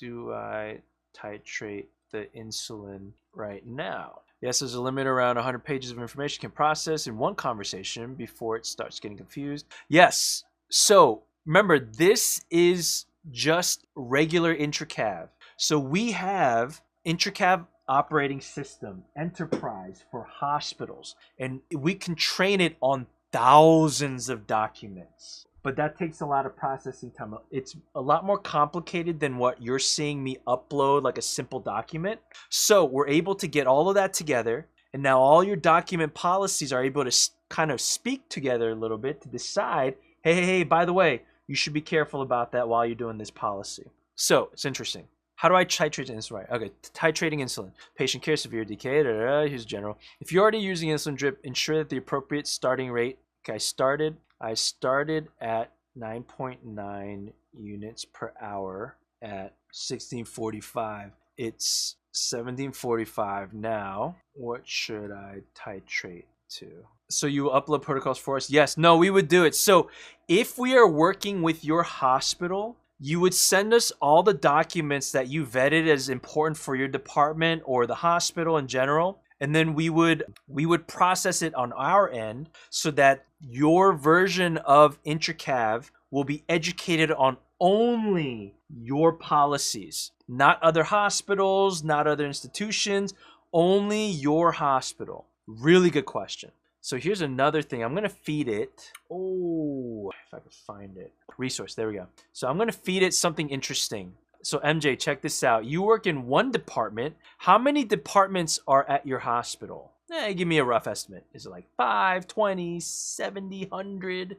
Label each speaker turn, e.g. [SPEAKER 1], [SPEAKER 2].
[SPEAKER 1] do I titrate the insulin right now? Yes, there's a limit around 100 pages of information can process in one conversation before it starts getting confused. Yes. So remember, this is just regular intracav. So we have intracav operating system enterprise for hospitals, and we can train it on thousands of documents. But that takes a lot of processing time. It's a lot more complicated than what you're seeing me upload, like a simple document. So we're able to get all of that together, and now all your document policies are able to kind of speak together a little bit to decide, hey, by the way, you should be careful about that while you're doing this policy. So it's interesting. How do I titrate insulin? Right. Okay, titrating insulin. Patient care, severe decay. Here's general. If you're already using insulin drip, ensure that the appropriate starting rate. Okay, I started at 9.9 units per hour at 1645. It's 1745 now. What should I titrate to? So you upload protocols for us? Yes. No, we would do it. So if we are working with your hospital, you would send us all the documents that you vetted as important for your department or the hospital in general. And then we would process it on our end so that your version of intracav will be educated on only your policies, not other hospitals, not other institutions, only your hospital. Really good question. So here's another thing. I'm going to feed it. Oh, if I can find it. Resource. There we go. So I'm going to feed it something interesting. So MJ, check this out. You work in one department. How many departments are at your hospital? Give me a rough estimate. Is it like 5, 20, 70, 100?